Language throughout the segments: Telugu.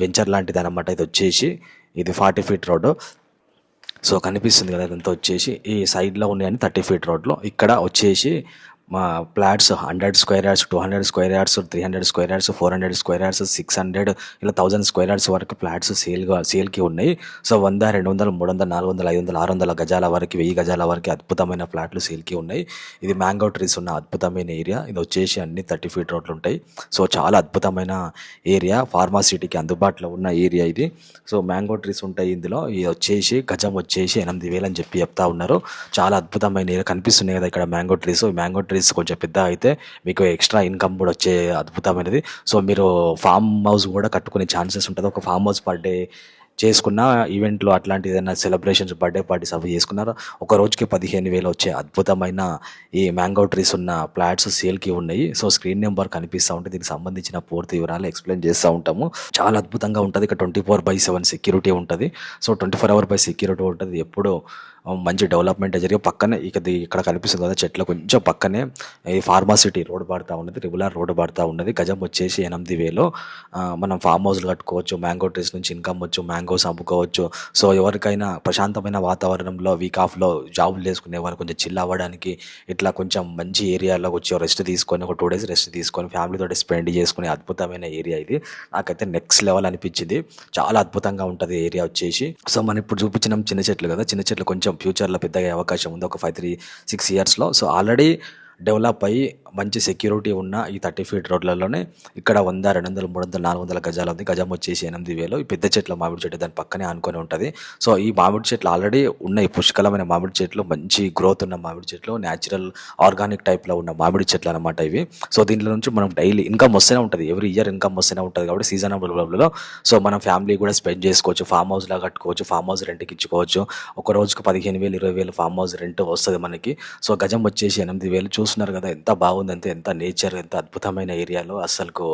వెంచర్ లాంటిది అనమాట. ఇది వచ్చేసి ఇది 40 ఫీట్ రోడ్డు. సో కనిపిస్తుంది కదా, ఇదంతా వచ్చేసి ఈ సైడ్లో ఉన్నాయని 30 ఫీట్ రోడ్లో. ఇక్కడ వచ్చేసి మా flats 100 square yards, 200 square yards, 300 square yards, 400 square yards, 600 ఇలా 1000 స్క్వేర్ యార్డ్స్ వరకు ఫ్లాట్స్ సేల్కి ఉన్నాయి. సో 100, 200, 300, 400, 500, 600 గజాల వరకు, 1000 గజాల వరకు అద్భుతమైన ఫ్లాట్లు సేల్కి ఉన్నాయి. ఇది మ్యాంగో ట్రీస్ ఉన్న అద్భుతమైన ఏరియా. ఇది వచ్చేసి అన్ని 30 ఫీట్ రోడ్లు ఉంటాయి. సో చాలా అద్భుతమైన ఏరియా, ఫార్మాసిటీకి అందుబాటులో ఉన్న ఏరియా ఇది. సో మ్యాంగో ట్రీస్ ఉంటాయి ఇందులో. ఇది వచ్చేసి గజం వచ్చేసి 8,000 అని చెప్పి చెప్తా ఉన్నారు. చాలా అద్భుతమైన ఏరియా కనిపిస్తున్నాయి కదా ఇక్కడ మ్యాంగో ట్రీస్. మ్యాంగో ట్రీస్ కొంచెం పెద్ద అయితే మీకు ఎక్స్ట్రా ఇన్కమ్ కూడా వచ్చే అద్భుతమైనది. సో మీరు ఫామ్ హౌస్ కూడా కట్టుకునే ఛాన్సెస్ ఉంటుంది. ఒక ఫామ్ హౌస్ పర్ డే చేసుకున్న ఈవెంట్లు అట్లాంటి ఏదైనా సెలబ్రేషన్స్, బర్త్డే పార్టీస్ అవి చేసుకున్నారు, ఒక రోజుకి 15,000 వచ్చే అద్భుతమైన ఈ మ్యాంగో ట్రీస్ ఉన్న ఫ్లాట్స్ సేల్కి ఉన్నాయి. సో స్క్రీన్ నెంబర్ కనిపిస్తూ ఉంటుంది. దీనికి సంబంధించిన పూర్తి వివరాలు ఎక్స్ప్లెయిన్ చేస్తూ ఉంటాము. చాలా అద్భుతంగా ఉంటుంది. ఇక్కడ 24/7 సెక్యూరిటీ ఉంటుంది. సో 24 hours సెక్యూరిటీ ఉంటుంది. ఎప్పుడు మంచి డెవలప్మెంట్ జరిగే పక్కనే ఇక్కడ కనిపిస్తుంది కదా చెట్ల కొంచెం పక్కనే ఈ ఫార్మాసిటీ రోడ్ పడుతూ ఉన్నది, రెగ్యులర్ రోడ్ పడుతూ ఉన్నది. గజం వచ్చేసి 8,000. మనం ఫామ్ హౌస్లు కట్టుకోవచ్చు, మ్యాంగో ట్రీస్ నుంచి ఇన్కమ్ వచ్చు, మ్యాంగోస్ అమ్ముకోవచ్చు. సో ఎవరికైనా ప్రశాంతమైన వాతావరణంలో వీక్ ఆఫ్లో జాబులు చేసుకునే వాళ్ళు కొంచెం చిల్ అవ్వడానికి ఇట్లా కొంచెం మంచి ఏరియాలో వచ్చి రెస్ట్ తీసుకొని ఒక 2 days రెస్ట్ తీసుకొని ఫ్యామిలీతో స్పెండ్ చేసుకునే అద్భుతమైన ఏరియా ఇది. నాకైతే నెక్స్ట్ లెవెల్ అనిపించింది. చాలా అద్భుతంగా ఉంటుంది ఏరియా వచ్చేసి. సో మనం ఇప్పుడు చూపించిన చిన్న చెట్లు కదా, చిన్న చెట్లు కొంచెం ఫ్యూచర్లో పెద్దగా అవకాశం ఉంది ఒక 5-6 yearsలో. సో ఆల్రెడీ డెవలప్ అయ్యి మంచి సెక్యూరిటీ ఉన్న ఈ 30 ఫీట్ రోడ్లలోనే ఇక్కడ 100, 200, 300, 400 గజాలు ఉంది. గజం వచ్చేసి 8,000. ఈ పెద్ద చెట్ల మామిడి చెట్టు దాని పక్కనే ఆనుకొని ఉంటుంది. సో ఈ మామిడి చెట్లు ఆల్రెడీ ఉన్నాయి, పుష్కలమైన మామిడి చెట్లు, మంచి గ్రోత్ ఉన్న మామిడి చెట్లు, న్యాచురల్ ఆర్గానిక్ టైప్లో ఉన్న మామిడి చెట్లు అనమాట ఇవి. సో దీంట్లో నుంచి మనం డైలీ ఇన్కమ్ వస్తూనే ఉంటుంది, ఎవ్రీ ఇయర్ ఇన్కమ్ వస్తూనే ఉంటుంది. కాబట్టి సీజనబుల్లో సో మనం ఫ్యామిలీ కూడా స్పెండ్ చేసుకోవచ్చు, ఫామ్ హౌస్లా కట్టుకోవచ్చు, ఫామ్ హౌస్ రెంట్కి ఇచ్చుకోవచ్చు. ఒక రోజుకు 15,000, 20,000 ఫామ్ హౌస్ రెంట్ వస్తుంది మనకి. సో గజం వచ్చేసి 8,000. చూస్తున్నారు కదా ఎంత బాగుందంటే, ఎంత నేచర్, ఎంత అద్భుతమైన ఏరియాలో. అసలు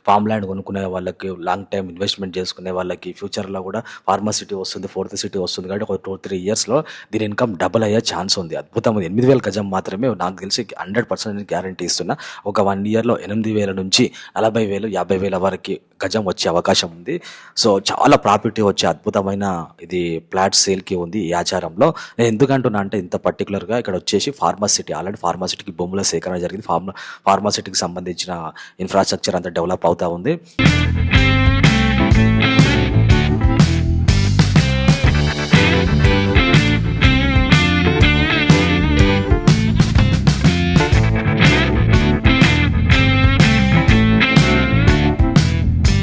ఫామ్ ల్యాండ్ కొనుక్కునే వాళ్ళకి, లాంగ్ టైం ఇన్వెస్ట్మెంట్ చేసుకునే వాళ్ళకి, ఫ్యూచర్లో కూడా ఫార్మసిటీ వస్తుంది, 4th సిటీ వస్తుంది. కాబట్టి ఒక 2-3 yearsలో దీని ఇన్కమ్ డబుల్ అయ్యే ఛాన్స్ ఉంది. అద్భుతం. 8,000 గజం మాత్రమే, నాకు తెలిసి 100% గ్యారంటీ ఇస్తున్నా. ఒక 1 yearలో 8,000 నుంచి 40,000, 50,000 వరకు గజం వచ్చే అవకాశం ఉంది. సో చాలా ప్రాఫిట్ వచ్చే అద్భుతమైన ఇది ఫ్లాట్ సేల్కి ఉంది ఈ ఆచారంలో. నేను ఎందుకంటున్నా అంటే ఇంత పర్టికులర్గా ఇక్కడ వచ్చేసి ఫార్మాసిటీ, ఆల్రెడీ ఫార్మాసిటీకి భూముల సేకరణ జరిగింది. ఫార్మాసిటీకి సంబంధించిన ఇన్ఫ్రాస్ట్రక్చర్ అంతా డెవలప్ అవుతూ ఉంది.